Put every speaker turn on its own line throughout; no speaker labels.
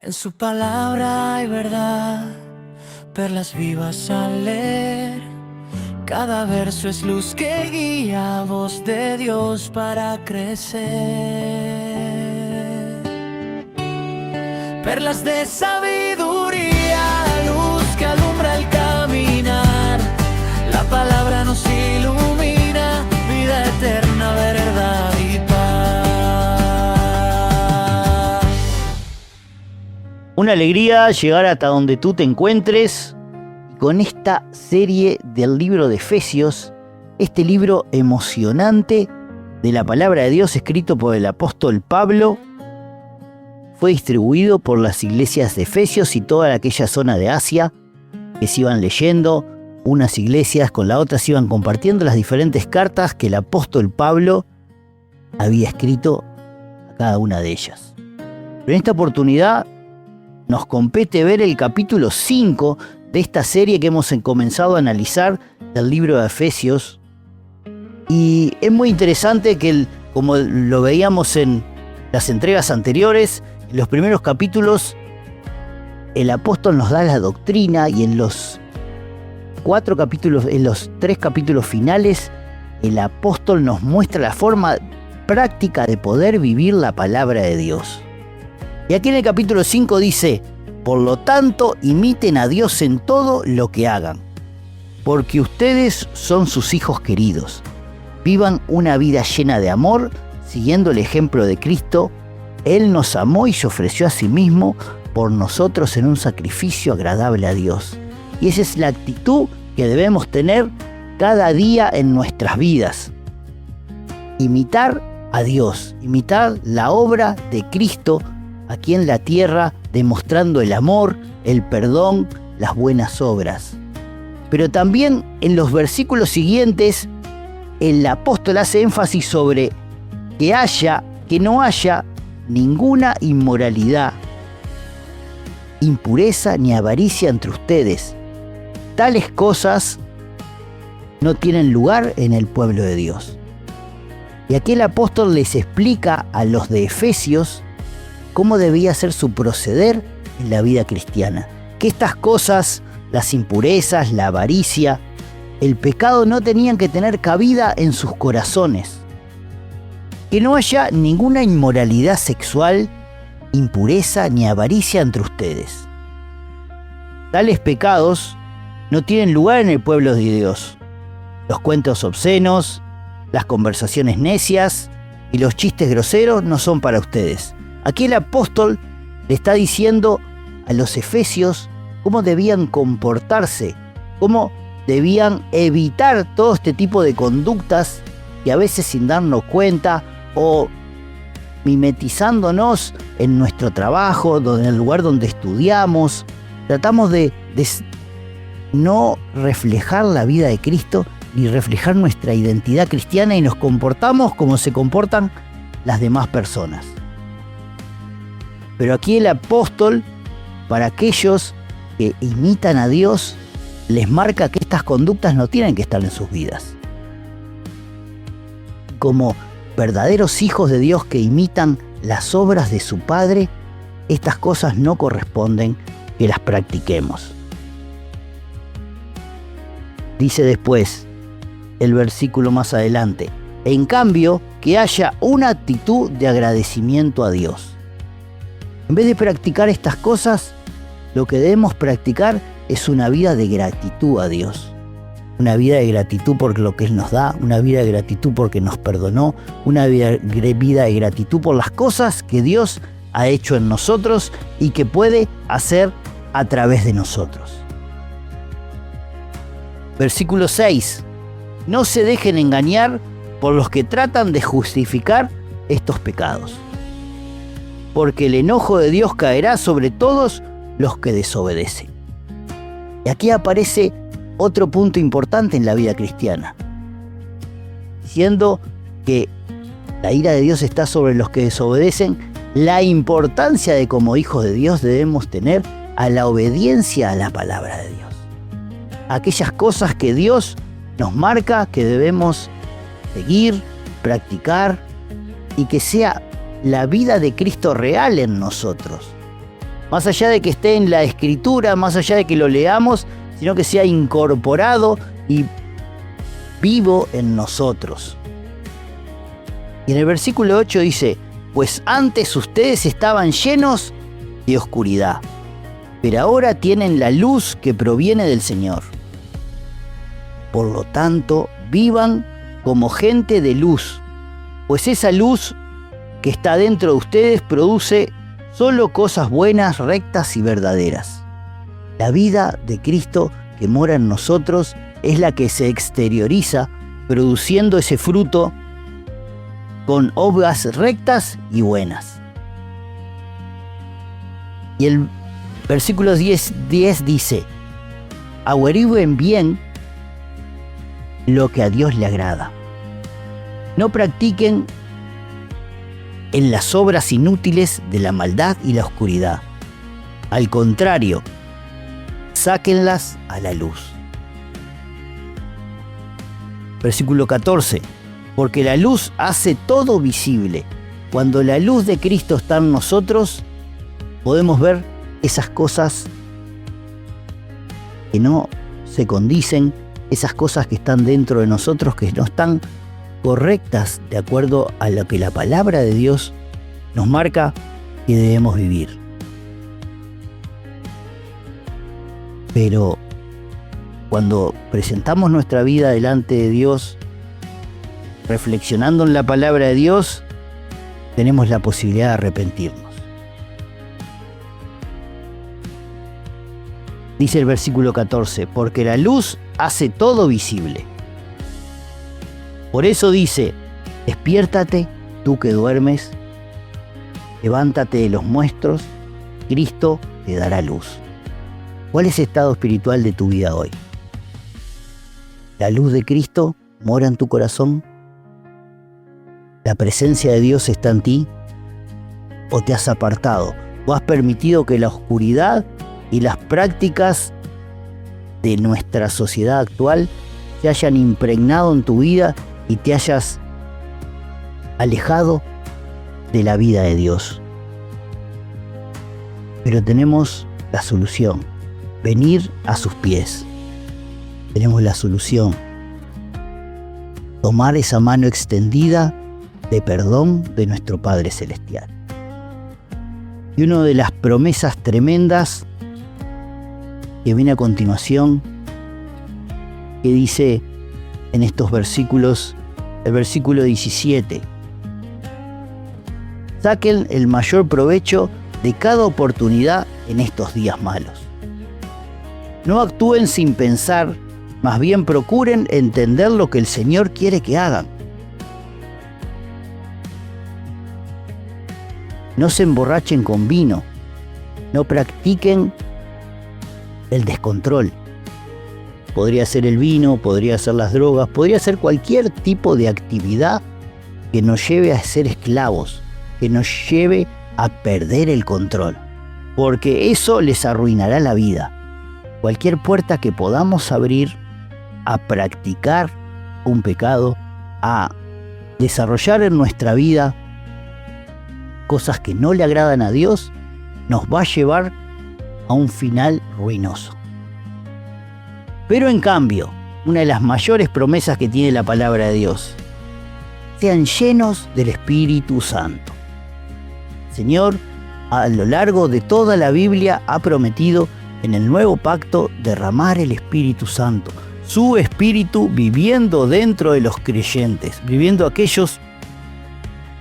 En su palabra hay verdad, perlas vivas al leer. Cada verso es luz que guía, voz de Dios para crecer. Perlas de sabiduría, luz que alumbra el caminar. La palabra nos ilumina, vida eterna, verdad y paz.
Una alegría llegar hasta donde tú te encuentres con esta serie del libro de Efesios, este libro emocionante de la palabra de Dios escrito por el apóstol Pablo. Fue distribuido por las iglesias de Efesios y toda aquella zona de Asia que se iban leyendo. Unas iglesias con la otra se iban compartiendo las diferentes cartas que el apóstol Pablo había escrito a cada una de ellas. Pero en esta oportunidad nos compete ver el capítulo 5 de esta serie que hemos comenzado a analizar del libro de Efesios. Y es muy interesante que, como lo veíamos en las entregas anteriores, en los primeros capítulos, el apóstol nos da la doctrina y en los 3 capítulos finales, el apóstol nos muestra la forma práctica de poder vivir la palabra de Dios. Y aquí en el capítulo 5 dice: por lo tanto, imiten a Dios en todo lo que hagan, porque ustedes son sus hijos queridos. Vivan una vida llena de amor, siguiendo el ejemplo de Cristo. Él nos amó y se ofreció a sí mismo por nosotros en un sacrificio agradable a Dios. Y esa es la actitud que debemos tener cada día en nuestras vidas. Imitar a Dios, imitar la obra de Cristo aquí en la tierra, demostrando el amor, el perdón, las buenas obras. Pero también en los versículos siguientes, el apóstol hace énfasis sobre que no haya ninguna inmoralidad, impureza ni avaricia entre ustedes. Tales cosas no tienen lugar en el pueblo de Dios. Y aquí el apóstol les explica a los de Efesios cómo debía ser su proceder en la vida cristiana. Que estas cosas, las impurezas, la avaricia, el pecado no tenían que tener cabida en sus corazones. Que no haya ninguna inmoralidad sexual, impureza ni avaricia entre ustedes. Tales pecados no tienen lugar en el pueblo de Dios. Los cuentos obscenos, las conversaciones necias y los chistes groseros no son para ustedes. Aquí el apóstol le está diciendo a los efesios cómo debían comportarse, cómo debían evitar todo este tipo de conductas que a veces sin darnos cuenta o mimetizándonos en nuestro trabajo, en el lugar donde estudiamos, tratamos de no reflejar la vida de Cristo ni reflejar nuestra identidad cristiana y nos comportamos como se comportan las demás personas. Pero aquí el apóstol, para aquellos que imitan a Dios, les marca que estas conductas no tienen que estar en sus vidas. Como verdaderos hijos de Dios que imitan las obras de su Padre, estas cosas no corresponden que las practiquemos. Dice después, el versículo más adelante: en cambio, que haya una actitud de agradecimiento a Dios. En vez de practicar estas cosas, lo que debemos practicar es una vida de gratitud a Dios. Una vida de gratitud por lo que Él nos da, una vida de gratitud porque nos perdonó, una vida de gratitud por las cosas que Dios ha hecho en nosotros y que puede hacer a través de nosotros. Versículo 6. No se dejen engañar por los que tratan de justificar estos pecados, porque el enojo de Dios caerá sobre todos los que desobedecen. Y aquí aparece otro punto importante en la vida cristiana, diciendo que la ira de Dios está sobre los que desobedecen, la importancia de como hijos de Dios debemos tener a la obediencia a la palabra de Dios. Aquellas cosas que Dios nos marca que debemos seguir, practicar y que sea la vida de Cristo real en nosotros. más allá de que esté en la Escritura, más allá de que lo leamos, sino que sea incorporado y vivo en nosotros. Y en el versículo 8 dice: pues antes ustedes estaban llenos de oscuridad, pero ahora tienen la luz que proviene del Señor. Por lo tanto, vivan como gente de luz, pues esa luz que está dentro de ustedes produce solo cosas buenas, rectas y verdaderas. La vida de Cristo que mora en nosotros es la que se exterioriza, produciendo ese fruto con obras rectas y buenas. Y el versículo 10 dice: averigüen bien lo que a Dios le agrada. No practiquen en las obras inútiles de la maldad y la oscuridad. Al contrario, sáquenlas a la luz. Versículo 14. Porque la luz hace todo visible. Cuando la luz de Cristo está en nosotros, podemos ver esas cosas que no se condicen, esas cosas que están dentro de nosotros que no están correctas de acuerdo a lo que la palabra de Dios nos marca que debemos vivir. Pero cuando presentamos nuestra vida delante de Dios, reflexionando en la palabra de Dios, tenemos la posibilidad de arrepentirnos. Dice el versículo 14: porque la luz hace todo visible. Por eso dice: despiértate, tú que duermes, levántate de los muertos, Cristo te dará luz. ¿Cuál es el estado espiritual de tu vida hoy? ¿La luz de Cristo mora en tu corazón? ¿La presencia de Dios está en ti? ¿O te has apartado? ¿O has permitido que la oscuridad y las prácticas de nuestra sociedad actual se hayan impregnado en tu vida y te hayas alejado de la vida de Dios? Pero tenemos la solución: venir a sus pies. Tenemos la solución: tomar esa mano extendida de perdón de nuestro Padre Celestial. Y una de las promesas tremendas que viene a continuación, que dice en estos versículos, el versículo 17: saquen el mayor provecho de cada oportunidad en estos días malos. No actúen sin pensar, más bien procuren entender lo que el Señor quiere que hagan. No se emborrachen con vino, no practiquen el descontrol. Podría ser el vino, podría ser las drogas, podría ser cualquier tipo de actividad que nos lleve a ser esclavos, que nos lleve a perder el control, porque eso les arruinará la vida. Cualquier puerta que podamos abrir a practicar un pecado, a desarrollar en nuestra vida cosas que no le agradan a Dios, nos va a llevar a un final ruinoso. Pero en cambio, una de las mayores promesas que tiene la palabra de Dios: sean llenos del Espíritu Santo. El Señor, a lo largo de toda la Biblia, ha prometido en el nuevo pacto derramar el Espíritu Santo, su Espíritu viviendo dentro de los creyentes, viviendo aquellos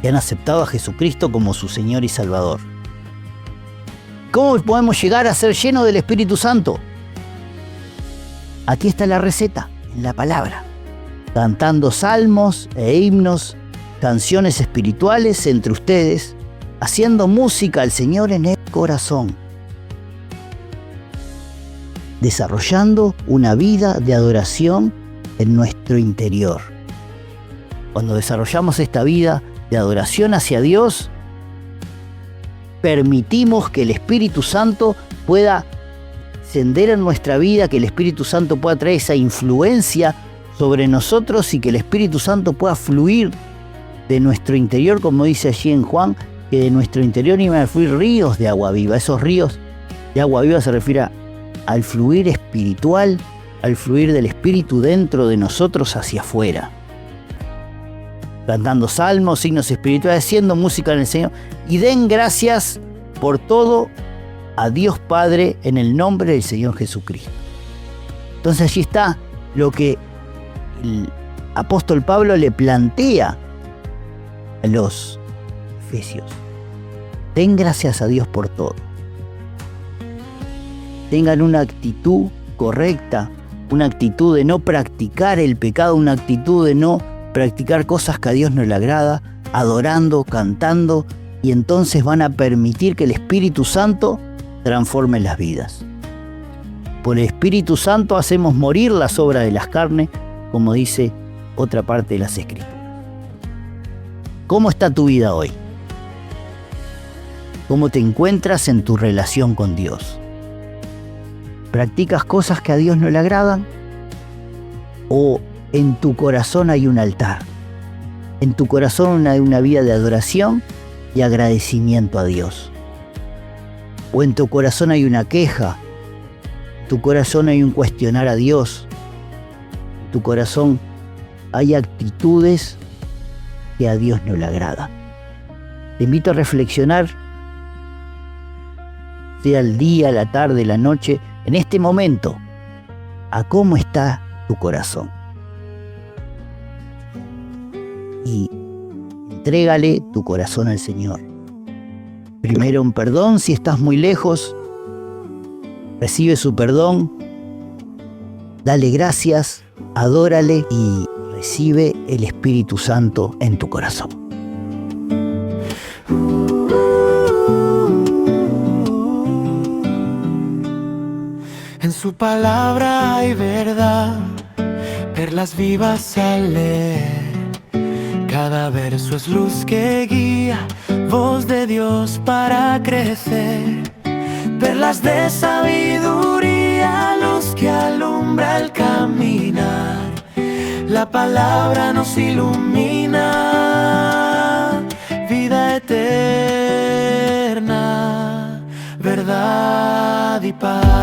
que han aceptado a Jesucristo como su Señor y Salvador. ¿Cómo podemos llegar a ser llenos del Espíritu Santo? Aquí está la receta, en la palabra: cantando salmos e himnos, canciones espirituales entre ustedes, haciendo música al Señor en el corazón, desarrollando una vida de adoración en nuestro interior. Cuando desarrollamos esta vida de adoración hacia Dios, permitimos que el Espíritu Santo pueda descender en nuestra vida, que el Espíritu Santo pueda traer esa influencia sobre nosotros y que el Espíritu Santo pueda fluir de nuestro interior, como dice allí en Juan, que de nuestro interior iban a fluir ríos de agua viva. Esos ríos de agua viva se refiere al fluir espiritual, al fluir del Espíritu dentro de nosotros hacia afuera. Cantando salmos, signos espirituales, haciendo música en el Señor. Y den gracias por todo a Dios Padre en el nombre del Señor Jesucristo. Entonces allí está lo que el apóstol Pablo le plantea a los efesios. Den gracias a Dios por todo. Tengan una actitud correcta, una actitud de no practicar el pecado, una actitud de no practicar cosas que a Dios no le agrada, adorando, cantando, y entonces van a permitir que el Espíritu Santo transforme las vidas. Por el Espíritu Santo hacemos morir las obras de las carnes, como dice otra parte de las Escrituras. ¿Cómo está tu vida hoy? ¿Cómo te encuentras en tu relación con Dios? ¿Practicas cosas que a Dios no le agradan? ¿O en tu corazón hay un altar? En tu corazón hay una vida de adoración y agradecimiento a Dios. ¿O en tu corazón hay una queja? En tu corazón hay un cuestionar a Dios. En tu corazón hay actitudes que a Dios no le agradan. Te invito a reflexionar, sea el día, la tarde, la noche, en este momento, a cómo está tu corazón. Y entrégale tu corazón al Señor. Primero un perdón si estás muy lejos. Recibe su perdón. Dale gracias, adórale y recibe el Espíritu Santo en tu corazón.
En su palabra hay verdad, perlas vivas al leer. Cada verso es luz que guía, voz de Dios para crecer. Perlas de sabiduría, luz que alumbra el caminar. La palabra nos ilumina, vida eterna, verdad y paz.